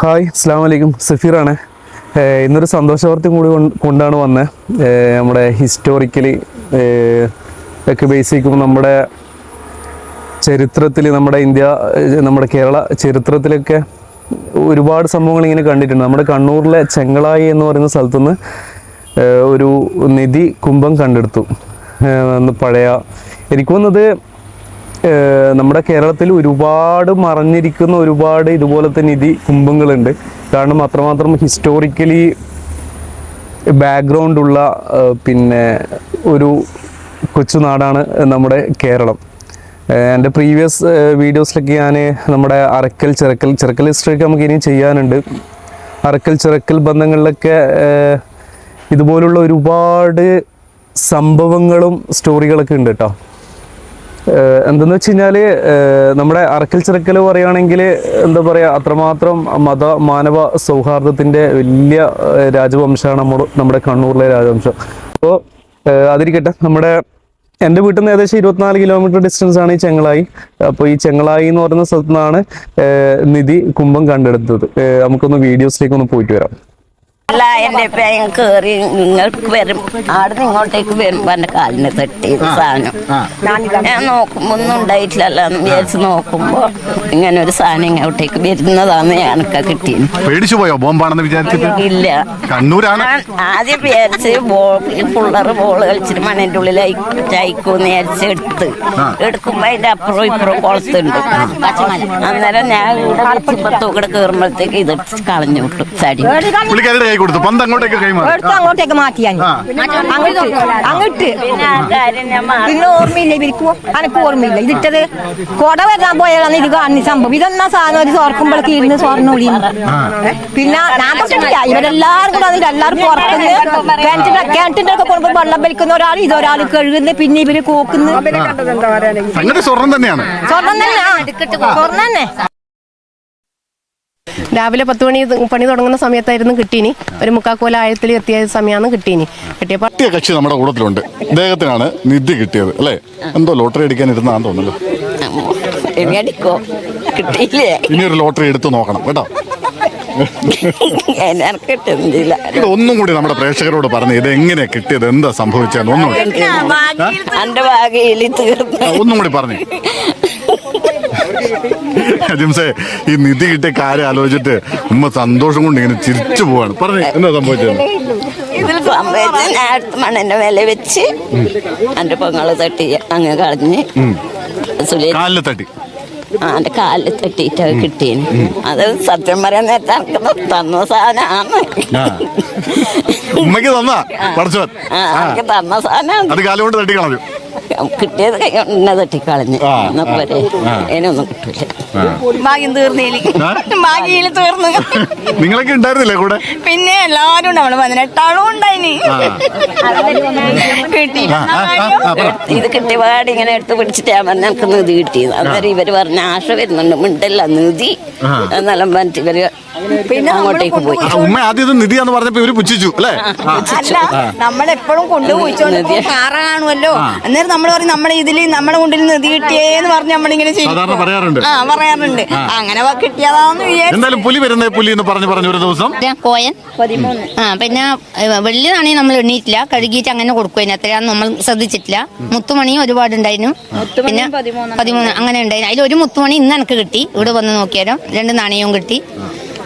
Hi, അസ്സാം വലൈക്കും. സഫീറാണ്. ഇന്നൊരു സന്തോഷവാർത്തയും കൂടി കൊണ്ടാണ് വന്നത്. നമ്മുടെ ഹിസ്റ്റോറിക്കലി ഒക്കെ ബേസ് ചെയ്യുമ്പോൾ നമ്മുടെ ചരിത്രത്തിൽ, നമ്മുടെ നമ്മുടെ കേരള ചരിത്രത്തിലൊക്കെ ഒരുപാട് സംഭവങ്ങൾ ഇങ്ങനെ കണ്ടിട്ടുണ്ട്. നമ്മുടെ കണ്ണൂരിലെ ചെങ്ങളായി എന്ന് പറയുന്ന സ്ഥലത്തുനിന്ന് ഒരു നിധി കുംഭം കണ്ടെടുത്തു. പഴയ എനിക്ക് തോന്നുന്നത് നമ്മുടെ കേരളത്തിൽ ഒരുപാട് മറഞ്ഞിരിക്കുന്ന ഒരുപാട് ഇതുപോലത്തെ നിധി കുംഭങ്ങളുണ്ട്. കാരണം അത്രമാത്രം ഹിസ്റ്റോറിക്കലി ബാക്ക്ഗ്രൗണ്ടുള്ള പിന്നെ ഒരു കൊച്ചു നാടാണ് നമ്മുടെ കേരളം. എൻ്റെ പ്രീവിയസ് വീഡിയോസിലൊക്കെ ഞാൻ നമ്മുടെ അറക്കൽ ചിറക്കൽ ഹിസ്റ്ററിയൊക്കെ നമുക്ക് ഇനിയും ചെയ്യാനുണ്ട്. അറക്കൽ ചിറക്കൽ ബന്ധങ്ങളിലൊക്കെ ഇതുപോലുള്ള ഒരുപാട് സംഭവങ്ങളും സ്റ്റോറികളൊക്കെ ഉണ്ട് കേട്ടോ. എന്തെന്ന് വെച്ച് കഴിഞ്ഞാൽ നമ്മുടെ അറക്കൽ ചിറക്കൽ പറയുകയാണെങ്കിൽ എന്താ പറയുക, അത്രമാത്രം മാനവ സൗഹാർദ്ദത്തിൻ്റെ വലിയ രാജവംശമാണ് നമ്മുടെ കണ്ണൂരിലെ രാജവംശം. അപ്പോൾ അതിരിക്കട്ടെ, എൻ്റെ വീട്ടിൽ നിന്ന് ഏകദേശം 24 കിലോമീറ്റർ ഡിസ്റ്റൻസ് ആണ് ഈ ചെങ്ങളായി. അപ്പോൾ ഈ ചെങ്ങളായി എന്ന് പറയുന്ന സ്ഥലത്തു നിന്നാണ് നിധി കുംഭം കണ്ടെടുത്തത്. നമുക്കൊന്ന് വീഡിയോസിലേക്ക് പോയിട്ട് വരാം. അല്ല, എന്റെ പേൻ കേറി നിങ്ങൾക്ക് വരും, ആടുന്ന് ഇങ്ങോട്ടേക്ക് വരുമ്പോ എന്റെ കാലിന് തട്ടി സാധനം. ഞാൻ നോക്കുമ്പോ ഒന്നും ഉണ്ടായിട്ടില്ലല്ലോ എന്ന് വിചാരിച്ച് നോക്കുമ്പോ ഇങ്ങനെ ഒരു സാധനം ഇങ്ങോട്ടേക്ക് വരുന്നതാന്ന് ഞാനൊക്കെ കിട്ടിയത്. പേടിച്ചു പോയോ ബോംബാണെന്ന് വിചാരിച്ചിട്ട്? ഇല്ല, കണ്ണൂരാണ്. ആദ്യം വിചാരിച്ച് പിള്ളേർ ബോള് കളിച്ചിട്ട് മണ്ണിന്റെ ഉള്ളിൽ അയക്കൂന്ന് വിചാരിച്ച് എടുക്കുമ്പോ അതിന്റെ അപ്പുറം ഇപ്പുറം കുളത്തുണ്ട്. അന്നേരം ഞാൻ ഇവിടെ കേറുമ്പോഴത്തേക്ക് ഇത് കളഞ്ഞു വിട്ടു ചടി. കൊടുത്തു പന്ത് അങ്ങോട്ടേക്ക് മാറ്റിയാൻ അങ്ങോട്ട് പിന്നെ ഓർമ്മയില്ല ഇവർക്ക്, അനക്ക് ഓർമ്മയില്ല. ഇതിട്ടത് കൊട വരാൻ പോയതാണ് ഇത് കാണുന്ന സംഭവം. ഇതെന്നാ സാധനം ഒരു തുറക്കുമ്പോഴേക്ക് ഇരുന്ന് സ്വർണ്ണ ഒളി. പിന്നെ ഞാൻ തൊട്ടിട്ടില്ല, ഇവരെല്ലാരും കൂടെ എല്ലാവരും പുറത്തുനിന്ന് കിണറ്റിന്റെ ഒക്കെ പോകുമ്പോൾ വെള്ളം വലിക്കുന്ന ഒരാൾ, ഇതൊരാൾ കഴുകുന്നു, പിന്നെ ഇവര് കോക്കുന്നു. സ്വർണ്ണം തന്നെയാണ്, സ്വർണ്ണം തന്നെ. രാവിലെ 10 മണി പണി തുടങ്ങുന്ന സമയത്തായിരുന്നു കിട്ടീനി. ഒരു 3/4 കോല ആഴത്തിൽ എത്തിയ സമയമാണ് കിട്ടീനി. കിട്ടിയപ്പോൾ കക്ഷി നമ്മുടെ കൂട്ടത്തിലുണ്ട്. ഇദ്ദേഹത്തിനാണ് നിധി കിട്ടിയത് അല്ലേ? എന്തോ ലോട്ടറി അടിക്കാൻ ഇരുന്നാന്ന് തോന്നുന്നു. ഇനി ഒരു ലോട്ടറി എടുത്ത് നോക്കണം കേട്ടോ. ഒന്നും കൂടി നമ്മുടെ പ്രേക്ഷകരോട് പറഞ്ഞു, ഇത് എങ്ങനെയാ കിട്ടിയത്, എന്താ സംഭവിച്ചത്, ഒന്നും കൂടി പറഞ്ഞു. ജിംസേ, ഈ നിധി കിട്ടിയ കാര്യം ആലോചിച്ചിട്ട് ഉമ്മ സന്തോഷം കൊണ്ട് ഇങ്ങനെ ചിരിച്ചു പോവാണ്. പറഞ്ഞു, എന്താ സംഭവിച്ചത്? ഇതിൽ സംഭവിച്ച ഞാൻ അടുത്ത് മണ്ണിന്റെ മേലെ വെച്ച് എന്റെ പൊങ്ങള് തട്ടി അങ്ങ് കളഞ്ഞ് കാലിൽ തട്ടി. എന്റെ കാലിൽ തട്ടിയിട്ട് കിട്ടീന്. അത് സത്യം പറയാൻ നേരത്തെ എനിക്ക് തന്ന സാധനമാണ്. ഉമ്മക്ക് തന്നാ പഠിച്ചവൻ തന്ന സാധനം അത് കാലം കൊണ്ട് തട്ടി കളഞ്ഞു. കിട്ടിയത് കൈ തട്ടിക്കളഞ്ഞ് അതിനൊന്നും കിട്ടൂല. ഭാഗ്യം ഭാഗ്യയില് തീർന്നു. നിങ്ങളൊക്കെ ഉണ്ടായിരുന്നില്ലേ കൂടെ? പിന്നെ എല്ലാരും ഉണ്ട്, നമ്മള് 18 ഉണ്ടായിന്. ഇത് കിട്ടിയ പാട് ഇങ്ങനെ എടുത്ത് പിടിച്ചിട്ട് ഞാൻ പറഞ്ഞ എനിക്ക് നിധി കിട്ടിയത്. അന്നേരം ഇവര് പറഞ്ഞ ആശ വരുന്നുണ്ട്, മിണ്ടല്ല നിധി എന്നെല്ലാം പറഞ്ഞിട്ട് ഇവര് പിന്നെ അങ്ങോട്ടേക്ക് പോയി. ഉമ്മ ആദ്യം നിധിയാന്ന് പറഞ്ഞപ്പോ ഇവര് പുച്ഛിച്ചു അല്ലേ? അല്ല, നമ്മളെപ്പോഴും കൊണ്ടുപോയിച്ചോണ്ട് കാറ കാണുമല്ലോ. അന്നേരം നമ്മൾ പറയും നമ്മുടെ ഇതില് നമ്മുടെ കൊണ്ടിൽ നിധി കിട്ടിയേന്ന് പറഞ്ഞ് നമ്മളിങ്ങനെ പറയാറുണ്ട്. അങ്ങനെ കിട്ടിയതാന്ന് വിചാരിച്ചു. എന്തായാലും പുലി വരുന്നേ പുലി എന്ന് പറഞ്ഞു ഒരു ദിവസം കോയൻ 13. പിന്നെ വെള്ളി നാണയം നമ്മൾ എണ്ണീറ്റില്ല, കഴുകിയിട്ട് അങ്ങനെ കൊടുക്കും. എത്രയാന്ന് നമ്മൾ ശ്രദ്ധിച്ചിട്ടില്ല. മുത്തുമണിയും ഒരുപാടുണ്ടായിരുന്നു. പിന്നെ 13 അങ്ങനെ ഉണ്ടായിരുന്നു. അതിലൊരു മുത്തുമണി ഇന്ന് എനിക്ക് കിട്ടി. ഇവിടെ വന്ന് നോക്കിയാലും 2 നാണയവും കിട്ടി.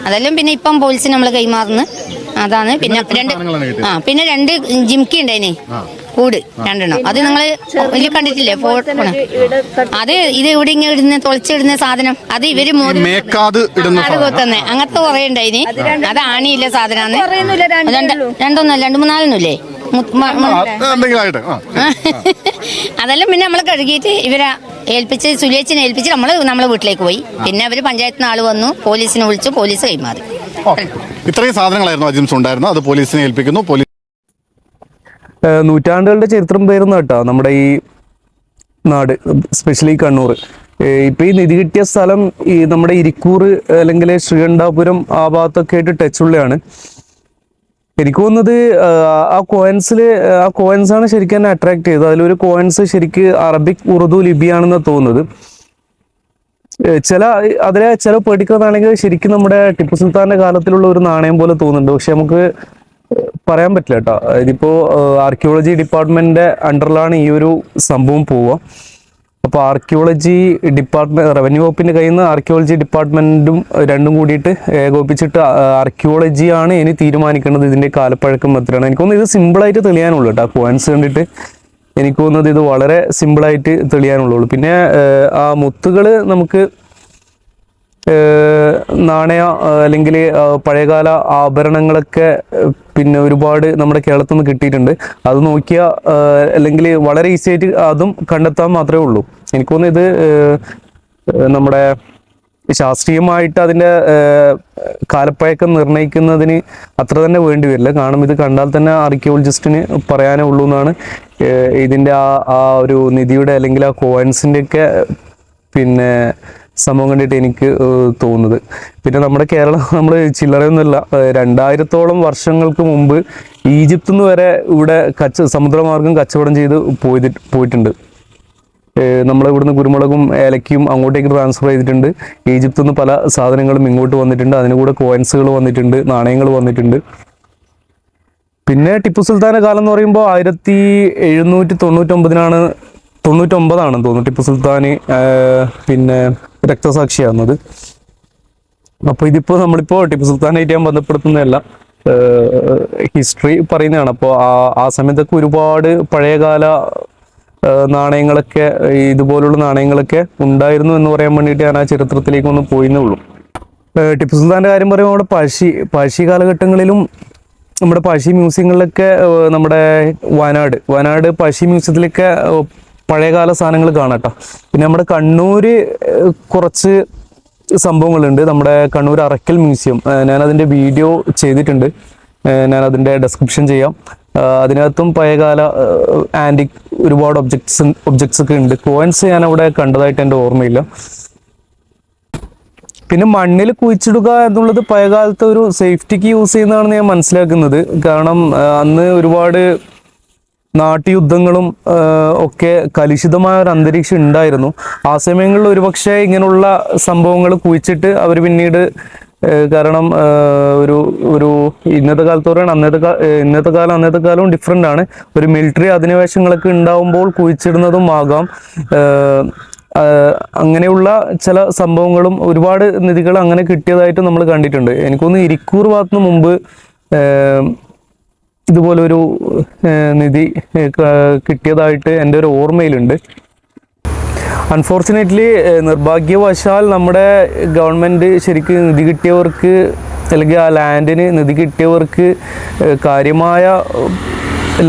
അതെല്ലാം പിന്നെ ഇപ്പം പോലീസിന് നമ്മൾ കൈമാറുന്നു. അതാണ്. പിന്നെ 2 ജിംക്കി ഉണ്ടായിന് കൂട് 2 അത് നിങ്ങൾ വലിയ കണ്ടിട്ടില്ലേ? അത് ഇത് ഇവിടെ ഇങ്ങനെ ഇടുന്ന തുളച്ചിടുന്ന സാധനം, അത് ഇവര് തന്നെ അങ്ങനത്തെ കുറെ ഉണ്ടായിന്. അത് ആണിയില്ല സാധനമാണ്. 2-3-4 അതെല്ലാം പിന്നെ നമ്മൾ കഴുകിയിട്ട് ഇവരെ ഏൽപ്പിച്ച് സുലേച്ചിനെ ഏൽപ്പിച്ച് നമ്മളെ വീട്ടിലേക്ക് പോയി. പിന്നെ അവര് പഞ്ചായത്തിന് ആള് വന്നു, പോലീസിനെ വിളിച്ചു, പോലീസ് കൈമാറി. ഇത്രയും സാധനങ്ങളായിരുന്നു അജിംസ് ഉണ്ടായിരുന്നു. അത് പോലീസിനെ ഏൽപ്പിക്കുന്നു. നൂറ്റാണ്ടുകളുടെ ചരിത്രം പേരുന്ന കേട്ടോ നമ്മുടെ ഈ നാട്, സ്പെഷ്യലി കണ്ണൂർ. ഇപ്പൊ ഈ നിധി കിട്ടിയ സ്ഥലം ഈ നമ്മുടെ ഇരിക്കൂർ അല്ലെങ്കിൽ ശ്രീകണ്ഠാപുരം ആ ഭാഗത്തൊക്കെ ആയിട്ട് ടച്ചുള്ളതാണ്. എനിക്ക് തോന്നുന്നത് ആ കോയിൻസാണ് ശരിക്കും എന്നെ അട്രാക്ട് ചെയ്തത്. അതിലൊരു കോയിൻസ് ശരിക്ക് അറബിക് ഉറുദു ലിപിയാണെന്ന് തോന്നുന്നത്. ചില പെർട്ടിക്കുലർ നാണയങ്ങൾ ശരിക്കും നമ്മുടെ ടിപ്പു സുൽത്താന്റെ കാലത്തിലുള്ള ഒരു നാണയം പോലെ തോന്നുന്നുണ്ട്. പക്ഷെ നമുക്ക് പറയാൻ പറ്റില്ല കേട്ടോ. ഇതിപ്പോ ആർക്കിയോളജി ഡിപ്പാർട്ട്മെന്റിന്റെ അണ്ടറിലാണ് ഈ ഒരു സംഭവം പോവുക. അപ്പോൾ ആർക്കിയോളജി ഡിപ്പാർട്ട്മെന്റ്, റവന്യൂ വകുപ്പിന്റെ കയ്യിൽ നിന്ന് ആർക്കിയോളജി ഡിപ്പാർട്ട്മെന്റും രണ്ടും കൂടിയിട്ട് ഏകോപിച്ചിട്ട് ആർക്കിയോളജിയാണ് ഇനി തീരുമാനിക്കേണ്ടത് ഇതിന്റെ കാലപ്പഴക്കം എത്രയാണ്. എനിക്ക് തോന്നുന്നു ഇത് സിമ്പിളായിട്ട് തെളിയാനുള്ളൂ കേട്ടോ. കോയിൻസ് കണ്ടിട്ട് എനിക്ക് തോന്നുന്നത് ഇത് വളരെ സിമ്പിളായിട്ട് തെളിയാനുള്ളൂ. പിന്നെ ആ മുത്തുകൾ നമുക്ക് നാണയ അല്ലെങ്കിൽ പഴയകാല ആഭരണങ്ങളൊക്കെ പിന്നെ ഒരുപാട് നമ്മുടെ കേരളത്തിൽ നിന്ന് കിട്ടിയിട്ടുണ്ട്. അത് നോക്കിയാൽ അല്ലെങ്കിൽ വളരെ ഈസി ആയിട്ട് അതും കണ്ടെത്താൻ മാത്രമേ ഉള്ളൂ. എനിക്ക് തോന്നുന്നു ഇത് നമ്മുടെ ശാസ്ത്രീയമായിട്ട് അതിൻ്റെ കാലപ്പഴക്കം നിർണ്ണയിക്കുന്നതിന് അത്ര തന്നെ വേണ്ടി വരില്ല. കാരണം ഇത് കണ്ടാൽ തന്നെ ആർക്കിയോളജിസ്റ്റിന് പറയാനേ ഉള്ളൂ എന്നാണ് ഇതിൻ്റെ ആ ഒരു നിധിയുടെ അല്ലെങ്കിൽ ആ കോയിൻസിൻ്റെ ഒക്കെ പിന്നെ സംഭവം കണ്ടിട്ട് എനിക്ക് തോന്നുന്നത്. പിന്നെ നമ്മുടെ കേരളം നമ്മൾ ചില്ലറയൊന്നുമല്ല. 2000-ഓളം വർഷങ്ങൾക്ക് മുമ്പ് ഈജിപ്തിൽ നിന്ന് വരെ ഇവിടെ സമുദ്രമാർഗം കച്ചവടം ചെയ്ത് പോയിട്ടുണ്ട്. നമ്മളിവിടുന്ന് കുരുമുളകും ഏലക്കയും അങ്ങോട്ടേക്ക് ട്രാൻസ്ഫർ ചെയ്തിട്ടുണ്ട്. ഈജിപ്തിൽ നിന്ന് പല സാധനങ്ങളും ഇങ്ങോട്ട് വന്നിട്ടുണ്ട്. അതിന് കൂടെ കോയിൻസുകൾ വന്നിട്ടുണ്ട്, നാണയങ്ങൾ വന്നിട്ടുണ്ട്. പിന്നെ ടിപ്പു സുൽത്താൻ്റെ കാലം എന്ന് പറയുമ്പോൾ 1799 തോന്നുന്നു ടിപ്പു സുൽത്താന് പിന്നെ രക്തസാക്ഷിയാകുന്നത്. അപ്പോൾ ഇതിപ്പോൾ നമ്മളിപ്പോൾ ടിപ്പു സുൽത്താനായിട്ട് ഞാൻ ബന്ധപ്പെടുത്തുന്നതല്ല, ഹിസ്റ്ററി പറയുന്നതാണ്. അപ്പോൾ ആ സമയത്തൊക്കെ ഒരുപാട് പഴയകാല നാണയങ്ങളൊക്കെ, ഇതുപോലുള്ള നാണയങ്ങളൊക്കെ ഉണ്ടായിരുന്നു എന്ന് പറയാൻ വേണ്ടിയിട്ട് ഞാൻ ആ ചരിത്രത്തിലേക്ക് ഒന്ന് പോയിന്നേ ഉള്ളൂ. ടിപ്പു സുൽത്താൻ്റെ കാര്യം പറയുമ്പോൾ നമ്മുടെ പഴശ്ശി കാലഘട്ടങ്ങളിലും നമ്മുടെ പഴശ്ശി മ്യൂസിയങ്ങളിലൊക്കെ, നമ്മുടെ വയനാട് പഴശ്ശി മ്യൂസിയത്തിലൊക്കെ പഴയകാല സാധനങ്ങൾ കാണാട്ടോ. പിന്നെ നമ്മുടെ കണ്ണൂർ കുറച്ച് സംഭവങ്ങളുണ്ട്. നമ്മുടെ കണ്ണൂർ അറക്കൽ മ്യൂസിയം, ഞാനതിൻ്റെ വീഡിയോ ചെയ്തിട്ടുണ്ട്, ഞാനതിൻ്റെ ഡെസ്ക്രിപ്ഷൻ ചെയ്യാം. അതിനകത്തും പഴയകാല ആൻറ്റിക് ഒരുപാട് ഒബ്ജക്ട്സ് ഒക്കെ ഉണ്ട്. കോയിൻസ് ഞാൻ അവിടെ കണ്ടതായിട്ട് എൻ്റെ ഓർമ്മയില്ല. പിന്നെ മണ്ണിൽ കുഴിച്ചിടുക എന്നുള്ളത് പഴയകാലത്തെ ഒരു സേഫ്റ്റിക്ക് യൂസ് ചെയ്യുന്നതാണെന്ന് ഞാൻ മനസ്സിലാക്കുന്നത്. കാരണം അന്ന് ഒരുപാട് നാട്ടുയുദ്ധങ്ങളും ഒക്കെ കലുഷിതമായ ഒരു അന്തരീക്ഷം ഉണ്ടായിരുന്നു. ആ സമയങ്ങളിൽ ഒരുപക്ഷെ ഇങ്ങനെയുള്ള സംഭവങ്ങൾ കുഴിച്ചിട്ട് അവർ പിന്നീട്, കാരണം ഒരു ഇന്നത്തെ കാലത്തോടെയാണ് ഇന്നത്തെ കാലവും ഡിഫറെൻ്റ് ആണ്. ഒരു മിലിറ്ററി അധിനിവേശങ്ങളൊക്കെ ഉണ്ടാവുമ്പോൾ കുഴിച്ചിടുന്നതും ആകാം. അങ്ങനെയുള്ള ചില സംഭവങ്ങളും ഒരുപാട് നിധികൾ അങ്ങനെ കിട്ടിയതായിട്ട് നമ്മൾ കണ്ടിട്ടുണ്ട്. എനിക്കൊന്ന് ഇരിക്കൂർ ഭാഗത്തുനിന്ന് മുമ്പ് ഇതുപോലൊരു നിധി കിട്ടിയതായിട്ട് എൻ്റെ ഒരു ഓർമ്മയിലുണ്ട്. അൺഫോർച്ചുനേറ്റ്ലി, നിർഭാഗ്യവശാൽ നമ്മുടെ ഗവൺമെൻറ് ശരിക്കും നിധി കിട്ടിയവർക്ക് അല്ലെങ്കിൽ ആ ലാൻഡിന് നിധി കിട്ടിയവർക്ക് കാര്യമായ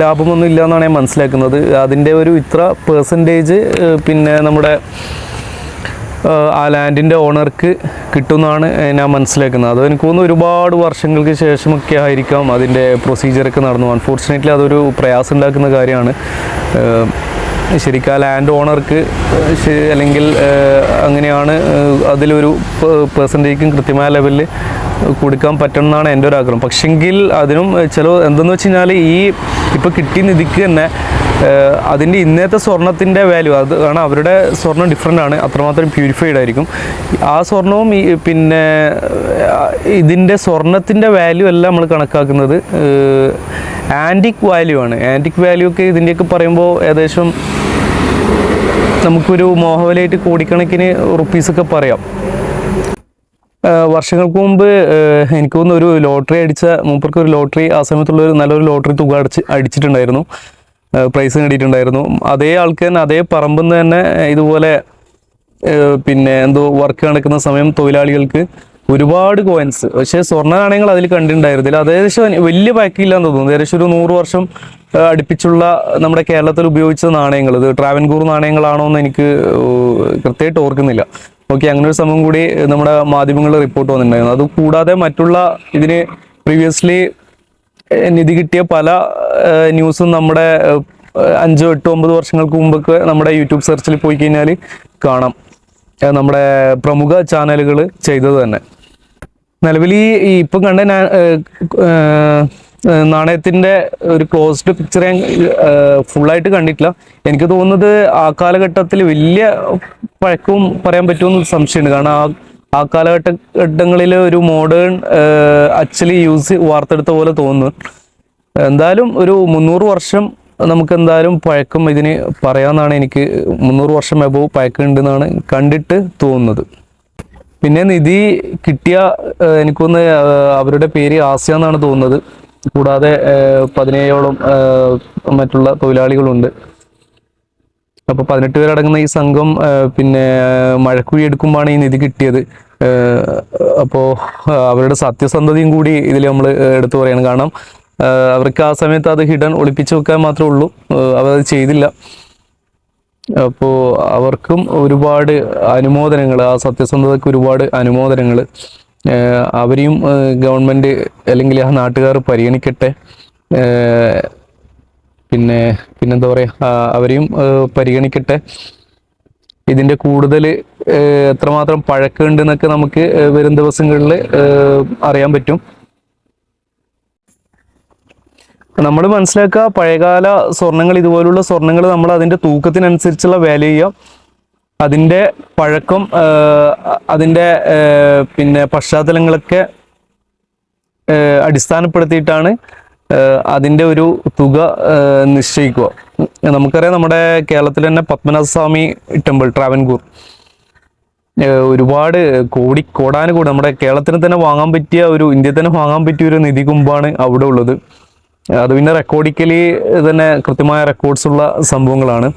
ലാഭമൊന്നും ഇല്ല എന്നാണ് ഞാൻ മനസ്സിലാക്കുന്നത്. അതിൻ്റെ ഒരു ഇത്ര പെർസെൻറ്റേജ് പിന്നെ നമ്മുടെ ആ ലാൻഡിൻ്റെ ഓണർക്ക് കിട്ടുമെന്നാണ് ഞാൻ മനസ്സിലാക്കുന്നത്. അത് എനിക്ക് തോന്നുന്നു ഒരുപാട് വർഷങ്ങൾക്ക് ശേഷമൊക്കെ ആയിരിക്കാം അതിൻ്റെ പ്രൊസീജിയറൊക്കെ നടന്നു. അൺഫോർച്ചുനേറ്റ്ലി അതൊരു പ്രയാസം ഉണ്ടാക്കുന്ന കാര്യമാണ്. ശരിക്കും ആ ലാൻഡ് ഓണർക്ക് അല്ലെങ്കിൽ അങ്ങനെയാണ് അതിലൊരു പെർസെൻറ്റേജും കൃത്യമായ ലെവലിൽ കൊടുക്കാൻ പറ്റണം എന്നാണ് എൻ്റെ ഒരു ആഗ്രഹം. പക്ഷെങ്കിൽ അതിനും എന്തെന്ന് വെച്ച് കഴിഞ്ഞാൽ ഈ ഇപ്പോൾ കിട്ടിയ നിധിക്ക് തന്നെ അതിൻ്റെ ഇന്നത്തെ സ്വർണത്തിൻ്റെ വാല്യൂ, അത് കാരണം അവരുടെ സ്വർണം ഡിഫറെൻ്റ് ആണ്, അത്രമാത്രം പ്യൂരിഫൈഡ് ആയിരിക്കും. ആ സ്വർണവും പിന്നെ ഇതിൻ്റെ സ്വർണത്തിൻ്റെ വാല്യൂ എല്ലാം നമ്മൾ കണക്കാക്കുന്നത് ആൻറ്റിക് വാല്യൂ ആണ്. ആൻറ്റിക് വാല്യൂ ഒക്കെ ഇതിൻ്റെയൊക്കെ പറയുമ്പോൾ ഏകദേശം നമുക്കൊരു മോഹവിലയായിട്ട് കോടിക്കണക്കിന് റുപ്പീസൊക്കെ പറയാം. വർഷങ്ങൾക്ക് മുമ്പ് എനിക്ക് തോന്നുന്നു ഒരു ലോട്ടറി മൂപ്പർക്ക് ഒരു ലോട്ടറി, ആ സമയത്തുള്ള നല്ലൊരു ലോട്ടറി തുക അടിച്ചിട്ടുണ്ടായിരുന്നു, പ്രൈസ് നേടിയിട്ടുണ്ടായിരുന്നു. അതേ ആൾക്ക് തന്നെ അതേ പറമ്പിൽ നിന്ന് തന്നെ ഇതുപോലെ പിന്നെ എന്തോ വർക്ക് നടക്കുന്ന സമയം തൊഴിലാളികൾക്ക് ഒരുപാട് കോയിൻസ്, പക്ഷേ സ്വർണ്ണ നാണയങ്ങൾ അതിൽ കണ്ടിട്ടുണ്ടായിരുന്നില്ല. ഏകദേശം വലിയ പാക്കില്ലാന്ന് തോന്നുന്നു. ഏകദേശം ഒരു 100 വർഷം അടുപ്പിച്ചുള്ള നമ്മുടെ കേരളത്തിൽ ഉപയോഗിച്ച നാണയങ്ങൾ, ഇത് ട്രാവൻകൂർ നാണയങ്ങളാണോ എന്ന് എനിക്ക് കൃത്യമായിട്ട് ഓർക്കുന്നില്ല. ഓക്കെ, അങ്ങനെ ഒരു സംഭവം കൂടി നമ്മുടെ മാധ്യമങ്ങളിൽ റിപ്പോർട്ട് വന്നിട്ടുണ്ടായിരുന്നു. അതുകൂടാതെ മറ്റുള്ള ഇതിന് പ്രീവിയസ്ലി നിധി കിട്ടിയ പല ന്യൂസും നമ്മുടെ 5, 8, 9 വർഷങ്ങൾക്ക് മുമ്പൊക്കെ നമ്മുടെ യൂട്യൂബ് സെർച്ചിൽ പോയി കഴിഞ്ഞാൽ കാണാം, നമ്മുടെ പ്രമുഖ ചാനലുകൾ ചെയ്തത് തന്നെ. നിലവിൽ ഈ ഇപ്പം കണ്ട നാണയത്തിൻ്റെ ഒരു ക്ലോസ്ഡ് പിക്ചർ ഞാൻ ഫുള്ളായിട്ട് കണ്ടിട്ടില്ല. എനിക്ക് തോന്നുന്നത് ആ കാലഘട്ടത്തിൽ വലിയ പഴക്കവും പറയാൻ പറ്റുമെന്ന് സംശയമുണ്ട്. കാരണം ആ കാലഘട്ടങ്ങളിൽ ഒരു മോഡേൺ ആക്ച്വലി വാർത്തെടുത്ത പോലെ തോന്നുന്നു. എന്തായാലും ഒരു 300 വർഷം നമുക്ക് എന്തായാലും പഴക്കം ഇതിന് പറയാമെന്നാണ് എനിക്ക് 300 വർഷം എബോവ് പഴക്കമുണ്ടെന്നാണ് കണ്ടിട്ട് തോന്നുന്നത്. പിന്നെ നിധി കിട്ടിയ എനിക്കൊന്ന് അവരുടെ പേര് ആസ്യ എന്നാണ് തോന്നുന്നത്. കൂടാതെ 17ഓളം മറ്റുള്ള തൊഴിലാളികളുണ്ട്. അപ്പോൾ 18 പേരടങ്ങുന്ന ഈ സംഘം പിന്നെ മഴക്കുഴി എടുക്കുമ്പോഴാണ് ഈ നിധി കിട്ടിയത്. അപ്പോൾ അവരുടെ സത്യസന്ധതയും കൂടി ഇതിൽ നമ്മൾ എടുത്തു പറയണം. കാരണം അവർക്ക് ആ സമയത്ത് അത് ഹിഡൻ ഒളിപ്പിച്ചു വെക്കാൻ മാത്രമേ ഉള്ളൂ, അവരത് ചെയ്തില്ല. അപ്പോൾ അവർക്കും ഒരുപാട് അനുമോദനങ്ങൾ, ആ സത്യസന്ധതയ്ക്ക് ഒരുപാട് അനുമോദനങ്ങൾ. അവരെയും ഗവൺമെൻറ് അല്ലെങ്കിൽ ആ നാട്ടുകാർ പരിഗണിക്കട്ടെ. പിന്നെന്താ പറയുക, അവരെയും പരിഗണിക്കട്ടെ. ഇതിൻ്റെ കൂടുതൽ എത്രമാത്രം പഴക്കമുണ്ടെന്നൊക്കെ നമുക്ക് വരും ദിവസങ്ങളിൽ അറിയാൻ പറ്റും. നമ്മൾ മനസ്സിലാക്കുക, പഴയകാല സ്വർണ്ണങ്ങൾ, ഇതുപോലുള്ള സ്വർണ്ണങ്ങൾ നമ്മൾ അതിൻ്റെ തൂക്കത്തിനനുസരിച്ചുള്ള വാല്യൂ ചെയ്യാം. അതിൻ്റെ പഴക്കം, അതിൻ്റെ പിന്നെ പശ്ചാത്തലങ്ങളൊക്കെ അടിസ്ഥാനപ്പെടുത്തിയിട്ടാണ് അതിൻ്റെ ഒരു തുക നിശ്ചയിക്കുക. നമുക്കറിയാം, നമ്മുടെ കേരളത്തിൽ തന്നെ പത്മനാഭസ്വാമി ടെമ്പിൾ ട്രാവൻകൂർ ഒരുപാട് കോടാനുകൂടി നമ്മുടെ കേരളത്തിന് തന്നെ വാങ്ങാൻ പറ്റിയ ഒരു, ഇന്ത്യയിൽ തന്നെ വാങ്ങാൻ പറ്റിയ ഒരു നിധി കുമ്പാണ് അവിടെ ഉള്ളത്. അത് പിന്നെ റെക്കോർഡിക്കലി തന്നെ കൃത്യമായ റെക്കോർഡ്സ് ഉള്ള സംഭവങ്ങളാണ്.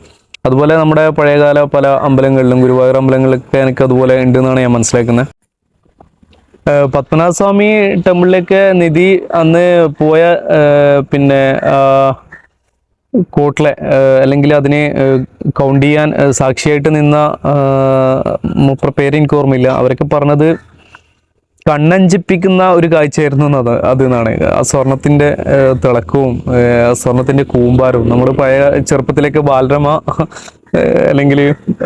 അതുപോലെ നമ്മുടെ പഴയകാല പല അമ്പലങ്ങളിലും, ഗുരുവായൂർ അമ്പലങ്ങളിലൊക്കെ എനിക്ക് അതുപോലെ ഉണ്ടെന്നാണ് ഞാൻ മനസ്സിലാക്കുന്നത്. പത്മനാഭസ്വാമി ടെമ്പിളിലേക്ക് നിധി അന്ന് പോയ പിന്നെ കോട്ടിലെ അല്ലെങ്കിൽ അതിനെ കൗണ്ട് ചെയ്യാൻ സാക്ഷിയായിട്ട് നിന്ന മൂപ്പർ പേര് എനിക്ക് ഓർമ്മയില്ല. അവരൊക്കെ പറഞ്ഞത് കണ്ണഞ്ചിപ്പിക്കുന്ന ഒരു കാഴ്ചയായിരുന്നു അതെന്നാണ്. ആ സ്വർണത്തിൻ്റെ തിളക്കവും സ്വർണത്തിൻ്റെ കൂമ്പാരവും, നമ്മൾ പഴയ ചെറുപ്പത്തിലേക്ക് ബാലരമ അല്ലെങ്കിൽ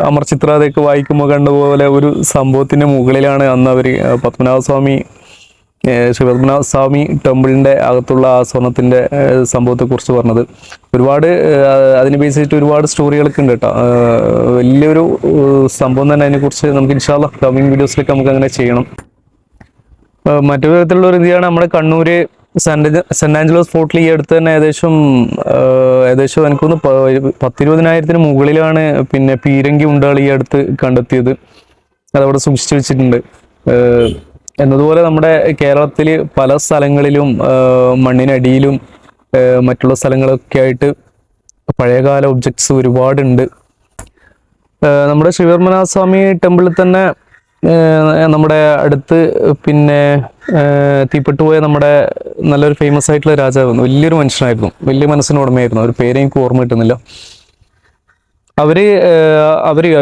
അമർ ചിത്ര അതൊക്കെ വായിക്കുമ്പോൾ കണ്ടുപോലെ ഒരു സംഭവത്തിൻ്റെ മുകളിലാണ് അന്ന് അവർ പത്മനാഭസ്വാമി ശ്രീ പത്മനാഭസ്വാമി ടെമ്പിളിൻ്റെ അകത്തുള്ള ആ സ്വർണത്തിൻ്റെ സംഭവത്തെക്കുറിച്ച് പറഞ്ഞത്. ഒരുപാട് അതിനെ ബേസ് ചെയ്തിട്ട് ഒരുപാട് സ്റ്റോറികളൊക്കെ ഉണ്ട് കേട്ടോ. വലിയൊരു സംഭവം തന്നെ. അതിനെക്കുറിച്ച് നമുക്ക് ഇൻഷാ അല്ലാഹ് കമ്മിങ് വീഡിയോസിലേക്ക് നമുക്ക് അങ്ങനെ ചെയ്യണം. മറ്റൊരു വിധത്തിലുള്ള ഒരു രീതിയാണ് നമ്മുടെ കണ്ണൂര് സെന്റ് ആഞ്ചലോസ് ഫോർട്ടിൽ ഈ അടുത്ത് തന്നെ ഏകദേശം എനിക്കൊന്ന് 10-20,000 മുകളിലാണ് പിന്നെ പീരങ്കി ഉണ്ടാൾ ഈ അടുത്ത് കണ്ടെത്തിയത്. അതവിടെ സൂക്ഷിച്ചു വെച്ചിട്ടുണ്ട്. എന്നതുപോലെ നമ്മുടെ കേരളത്തിൽ പല സ്ഥലങ്ങളിലും മണ്ണിനടിയിലും മറ്റുള്ള സ്ഥലങ്ങളൊക്കെ ആയിട്ട് പഴയകാല ഒബ്ജക്ട്സ് ഒരുപാടുണ്ട്. നമ്മുടെ ശ്രീപത്മനാഭസ്വാമി ടെമ്പിളിൽ തന്നെ നമ്മുടെ അടുത്ത് പിന്നെ തീപ്പെട്ടുപോയ നമ്മുടെ നല്ലൊരു ഫേമസ് ആയിട്ടുള്ള രാജാവായിരുന്നു. വലിയൊരു മനുഷ്യനായിരുന്നു, വലിയ മനസ്സിനുടമയായിരുന്നു. ഒരു പേര് എനിക്ക് ഓർമ്മ കിട്ടുന്നില്ല. അവര്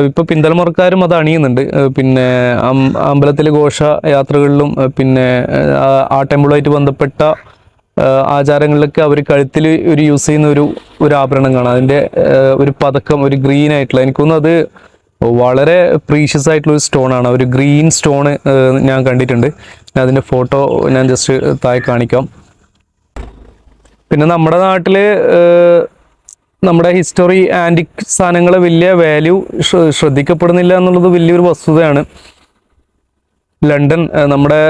ഇപ്പൊ പിന്തലമുറക്കാരും അത് അണിയുന്നുണ്ട്. പിന്നെ അമ്പലത്തിലെ ഘോഷയാത്രകളിലും പിന്നെ ആ ടെമ്പിളുമായിട്ട് ബന്ധപ്പെട്ട ആചാരങ്ങളിലൊക്കെ അവർ കഴുത്തിൽ ഒരു യൂസ് ചെയ്യുന്ന ഒരു ആഭരണം കാണാം. അതിൻ്റെ ഒരു പതക്കം, ഒരു ഗ്രീൻ ആയിട്ടുള്ള, എനിക്കൊന്നും അത് വളരെ പ്രീഷ്യസ് ആയിട്ടുള്ള ഒരു സ്റ്റോണാണ്. ഒരു ഗ്രീൻ സ്റ്റോണ് ഞാൻ കണ്ടിട്ടുണ്ട്. അതിൻ്റെ ഫോട്ടോ ഞാൻ ജസ്റ്റ് താഴെ കാണിക്കാം. പിന്നെ നമ്മുടെ നാട്ടിൽ നമ്മുടെ ഹിസ്റ്ററി ആൻറ്റിക് സാധനങ്ങൾ വലിയ വാല്യൂ ശ്രദ്ധിക്കപ്പെടുന്നില്ല എന്നുള്ളത് വലിയൊരു വസ്തുതയാണ്. ലണ്ടൻ നമ്മുടെ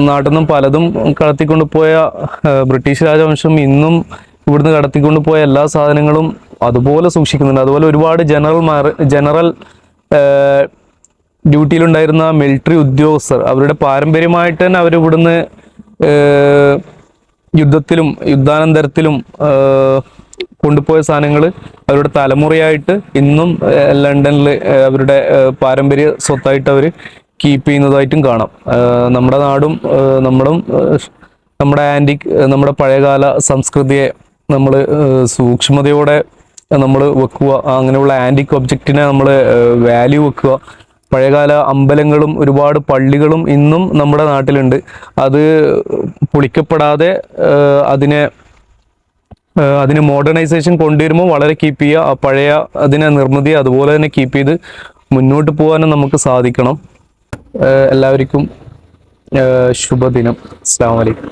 നാട്ടിൽ നിന്നും പലതും കടത്തിക്കൊണ്ടുപോയ ബ്രിട്ടീഷ് രാജവംശം ഇന്നും ഇവിടുന്ന് കടത്തിക്കൊണ്ടുപോയ എല്ലാ സാധനങ്ങളും അതുപോലെ സൂക്ഷിക്കുന്നുണ്ട്. അതുപോലെ ഒരുപാട് ജനറൽ ഡ്യൂട്ടിയിലുണ്ടായിരുന്ന മിലിറ്ററി ഉദ്യോഗസ്ഥർ അവരുടെ പാരമ്പര്യമായിട്ട് തന്നെ അവരിവിടുന്ന് യുദ്ധത്തിലും യുദ്ധാനന്തരത്തിലും കൊണ്ടുപോയ സാധനങ്ങൾ അവരുടെ തലമുറയായിട്ട് ഇന്നും ലണ്ടനിൽ അവരുടെ പാരമ്പര്യ സ്വത്തായിട്ട് അവർ കീപ്പ് ചെയ്യുന്നതായിട്ടും കാണാം. നമ്മുടെ നാടും നമ്മുടെ ആൻറ്റിക്, നമ്മുടെ പഴയകാല സംസ്കൃതിയെ നമ്മൾ സൂക്ഷ്മതയോടെ നമ്മൾ വെക്കുക. അങ്ങനെയുള്ള ആൻറ്റിക് ഒബ്ജക്റ്റിനെ നമ്മൾ വാല്യൂ വെക്കുക. പഴയകാല അമ്പലങ്ങളും ഒരുപാട് പള്ളികളും ഇന്നും നമ്മുടെ നാട്ടിലുണ്ട്. അത് പൊളിക്കപ്പെടാതെ അതിന് മോഡേണൈസേഷൻ കൊണ്ടുവരുമ്പോൾ വളരെ കീപ്പ് ചെയ്യുക. പഴയ അതിനെ നിർമ്മിതി അതുപോലെ തന്നെ കീപ്പ് ചെയ്ത് മുന്നോട്ട് പോകാനും നമുക്ക് സാധിക്കണം. എല്ലാവർക്കും ശുഭദിനം. അസ്സലാമു അലൈക്കും.